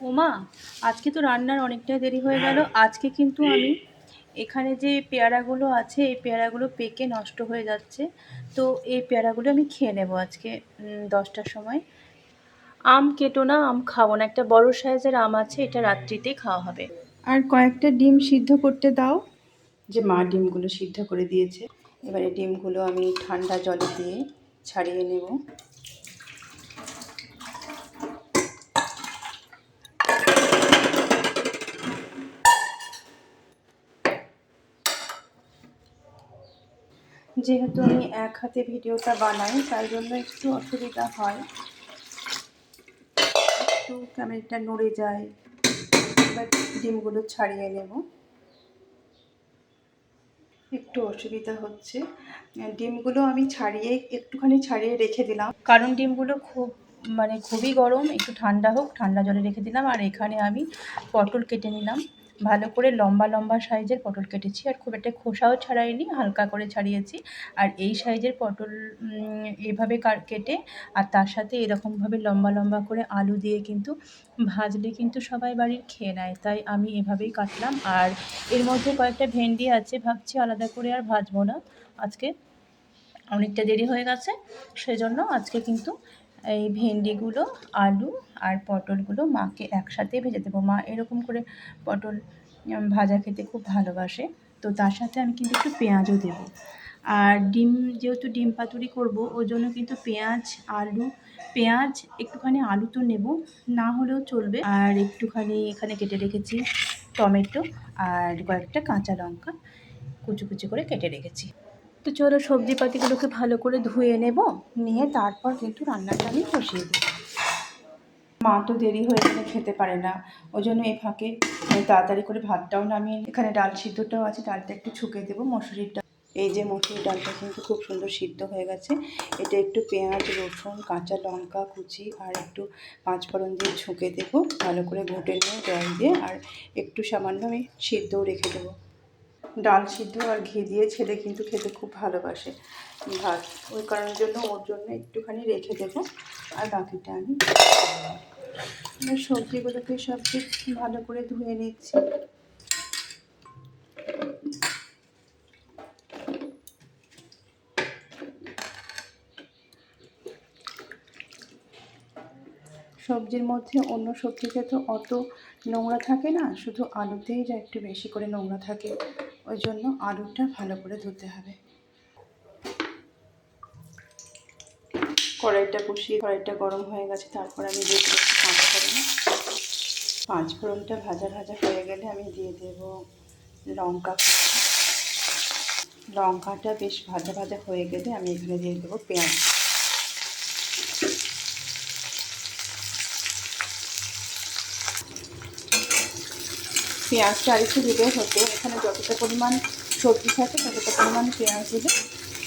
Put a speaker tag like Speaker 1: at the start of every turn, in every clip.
Speaker 1: ওমা, আজকে তো রান্নার অনেকটাই দেরি হয়ে গেল। আজকে কিন্তু আমি এখানে যে পেয়ারাগুলো আছে এই পেয়ারাগুলো পেকে নষ্ট হয়ে যাচ্ছে। তো এই পেয়ারাগুলো আমি খেয়ে নেব আজকে 10টার সময়। আম কেটো না, আম খাবো না। একটা বড় সাইজের আম আছে, এটা রাত্রিতেই খাওয়া হবে। আর কয়েকটা ডিম সিদ্ধ করতে দাও। যে মা ডিমগুলো সিদ্ধ করে দিয়েছে, এবারে ডিমগুলো আমি ঠান্ডা জলে দিয়ে ছাড়িয়ে নেব। যেহেতু আমি এক হাতে ভিডিওটা বানাই তাই জন্য একটু অসুবিধা হয়, একটু ক্যামেরাটা নড়ে যায়। এবার ডিমগুলো ছাড়িয়ে নেব। একটু অসুবিধা হচ্ছে। ডিমগুলো আমি একটুখানি ছাড়িয়ে রেখে দিলাম, কারণ ডিমগুলো খুবই গরম। একটু ঠান্ডা হোক, ঠান্ডা জলে রেখে দিলাম। আর এখানে আমি পটল কেটে নিলাম, ভালো করে লম্বা লম্বা সাইজের পটল কেটেছি। আর খুব একটা খোসাও ছাড়াইনি, হালকা করে ছাড়িয়েছি। আর এই সাইজের পটল এভাবে কেটে আর তার সাথে এরকমভাবে লম্বা লম্বা করে আলু দিয়ে কিন্তু ভাজলে কিন্তু সবাই বাড়ির খেয়ে নেয়, তাই আমি এভাবেই কাটলাম। আর এর মধ্যে কয়েকটা ভেন্ডি আছে, ভাবছি আলাদা করে আর ভাজবো না। আজকে অনেকটা দেরি হয়ে গেছে, সেজন্য আজকে কিন্তু এই ভেন্ডিগুলো, আলু আর পটলগুলো মাকে একসাথে ভেজে দেবো। মা এরকম করে পটল ভাজা খেতে খুব ভালোবাসে। তো তার সাথে আমি কিন্তু একটু পেঁয়াজও দেবো। আর যেহেতু ডিম পাতুরি করবো, ওই জন্য কিন্তু পেঁয়াজ একটুখানি আলু তো নেব, না হলেও চলবে। আর একটুখানি এখানে কেটে রেখেছি টমেটো আর কয়েকটা কাঁচা লঙ্কা কুচি কুচি করে কেটে রেখেছি। তো চলো সবজিপাতিগুলোকে ভালো করে ধুয়ে নেব, নিয়ে তারপর কিন্তু রান্নাটা আমি বসিয়ে দেবো। মা তো দেরি হয়ে গেলে খেতে পারে না, ওই জন্য এই ফাঁকে তাড়াতাড়ি করে ভাতটাও নামিয়ে এখানে ডাল সিদ্ধটাও আছে, ডালটা একটু ছুঁকে দেবো। মসুরির ডাল, এই যে মসুরির ডালটা কিন্তু খুব সুন্দর সিদ্ধ হয়ে গেছে। এটা একটু পেঁয়াজ, রসুন, কাঁচা লঙ্কা কুচি আর একটু পাঁচফোড়ন দিয়ে ছুঁকে দেবো, ভালো করে ঘুটে নিয়ে জল দিয়ে। আর একটু সামান্য আমি সিদ্ধও রেখে দেবো। ডাল সিদ্ধ আর ঘি দিয়ে ছেলে কিন্তু খেতে খুব ভালোবাসে ভাত, ওই কারণের জন্য ওর জন্য একটুখানি রেখে দেবো। আর বাকিটা আমি সবজিগুলোকে সব ভালো করে ধুয়ে নিচ্ছি। সবজির মধ্যে অন্য সবজিতে তো অত নোংরা থাকে না, শুধু আলুতেই যা একটু বেশি করে নোংরা থাকে, ওই জন্য আলুটা ভালো করে ধুতে হবে। কড়াইটা গরম হয়ে গেছে, তারপর আমি দিয়ে দেবো পাঁচফোড়নটা ভাজা ভাজা হয়ে গেলে আমি দিয়ে দেব লঙ্কাটা বেশ ভাজা ভাজা হয়ে গেলে আমি এখানে দিয়ে দেবো পেঁয়াজ। পেঁয়াজটা আরেকটু দিলে হতো, এখানে যতটা পরিমাণ সবজি থাকে ততটা পরিমাণ পেঁয়াজ দিলে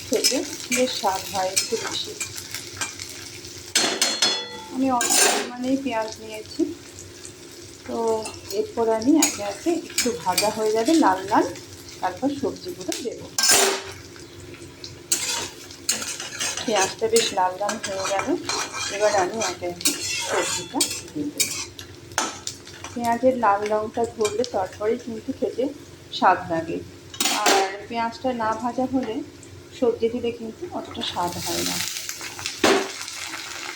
Speaker 1: খেতে বেশ স্বাদ হয় একটু বেশি। আমি অল্প পরিমাণেই পেঁয়াজ নিয়েছি। তো এরপর আমি একে একে একটু ভাজা হয়ে যাবে লাল লাল, তারপর সবজিগুলো দেবো। পেঁয়াজটা বেশ লাল লাল হয়ে গেল, এবার আমি একে একে সবজিটা দিয়ে দেবো। পেঁয়াজের লাল রঙটা ধরলে তারপরেই কিন্তু খেতে স্বাদ লাগে। আর পেঁয়াজটা না ভাজা হলে সবজি দিলে কিন্তু অতটা স্বাদ হয় না,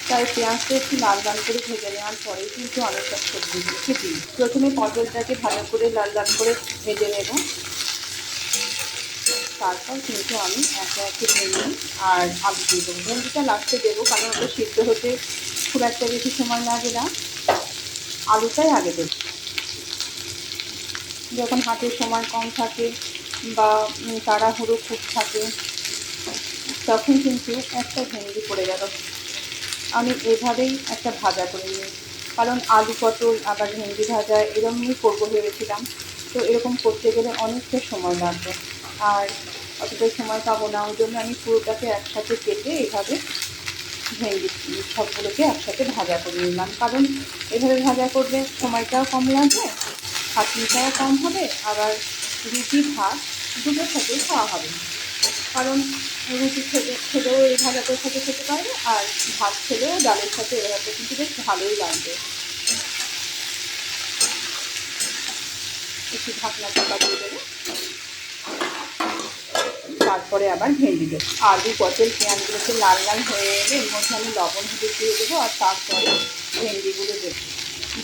Speaker 1: তাই পেঁয়াজটা একটু লাল লাল করে ভেজে নেওয়ার পরেই কিন্তু আলু সব সবজিগুলোকে দিই। প্রথমে পটলটাকে ভালো করে লাল লাল করে ভেজে নেব, তারপর কিন্তু আমি একে একে ভেঙে আর আলু দিয়ে দেবো। ভেন্ডিটা লাস্টে দেবো, কারণ ওটা সিদ্ধ হতে খুব একটা বেশি সময় লাগে না, আলুটাই আগে দেবো। যখন হাতে সময় কম থাকে বা তাড়াহুড়ো খুব থাকে, তখন কিন্তু একটা ভেন্ডি পড়ে গেল, আমি এভাবেই একটা ভাজা করে নিই। কারণ আলু পটল আবার ভেন্ডি ভাজা এরকমই করবো ভেবেছিলাম, তো এরকম করতে গেলে অনেকটা সময় লাগবে, আর অতটা সময় পাবো না। ওই জন্য আমি পুরোটাকে একসাথে কেটে এইভাবে ভেন্ডি সবগুলোকে একসাথে ভাজা করে নিলাম। কারণ এভাবে ভাজা করলে সময়টাও কম লাগবে, খাটনিটাও কম হবে, আবার রুটি ভাত দুটোর সাথেই খাওয়া হবে। কারণ রুটি খেলেও এই ভাজাটার সাথে খেতে পারবে, আর ভাত খেলেও ডালের সাথে এই ভাজাটা কিন্তু বেশ ভালোই লাগবে। একটু ঢাকনা চাপা দিয়ে দেবো। তারপরে আবার ভেন্ডি দেবো। আলু পটল পেঁয়াজগুলোকে লাল লাল হয়ে এলে এর মধ্যে আমি লবণ হলুদ দিয়ে দেবো, আর তারপরে ভেন্ডিগুলো দেবো।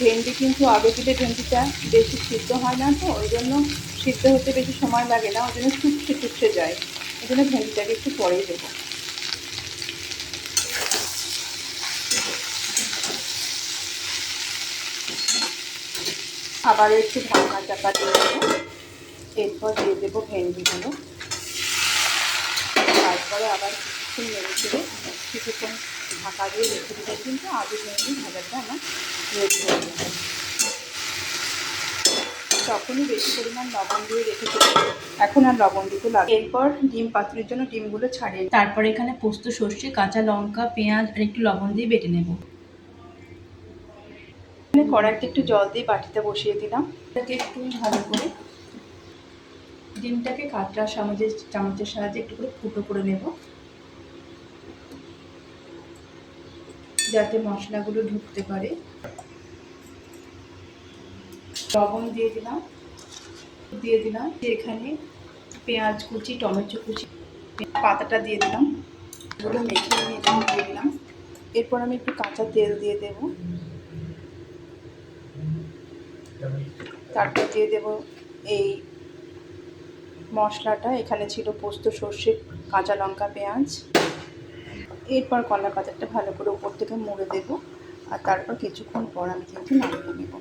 Speaker 1: ভেন্ডি কিন্তু আগে দিলে ভেন্ডিটা বেশি সিদ্ধ হয় না, তো ওই জন্য সিদ্ধ হতে বেশি সময় লাগে না, ওই জন্য চুপসে চুপসে যায়। ওই জন্য ভেন্ডিটাকে একটু পরেই দেবো। আবার একটু ঢাকনা চাপা দিয়ে দেবো। এরপর দিয়ে দেবো ভেন্ডিগুলো। তারপরে আবার কিছুক্ষণ নেড়ে চেড়ে কিছুক্ষণ ঢাকা দিয়ে রেখে দিলে কিন্তু আলু ভেন্ডি ভাজাটা আমার রেডি হয়ে যাবে। তখনই বেশি পরিমাণ লবণ দিয়ে রেখেছিলাম, এখন আর লবণ দিতে লাগে। এরপর ডিম পাতুরির জন্য ডিমগুলো ছাড়িয়ে, তারপরে এখানে পোস্ত, সর্ষে, কাঁচা লঙ্কা, পেঁয়াজ আর একটু লবণ দিয়ে বেটে নেব। এখানে কড়াইতে একটু জল দিয়ে বাটিতে বসিয়ে দিলাম। এটাকে একটু ভালো করে ডিমটাকে কাঁচা চামচের সাহায্যে একটু করে ফুটো করে নেব, যাতে মশলাগুলো ঢুকতে পারে। লবণ দিয়ে দিলাম এখানে পেঁয়াজ কুচি, টমেটো কুচি, পাতাটা দিয়ে দিলাম, এগুলো মেখে দিয়ে দিলাম। এরপর আমি একটু কাঁচা তেল দিয়ে দেব, তারপর দিয়ে দেব এই মশলাটা। এখানে ছিল পোস্ত, সর্ষে, কাঁচা লঙ্কা, পেঁয়াজ। এরপর কলা পাতাটা ভালো করে উপর থেকে মুড়ে দেব, আর তারপর কিছুক্ষণ পর আমি কিন্তু নামিয়ে নেব।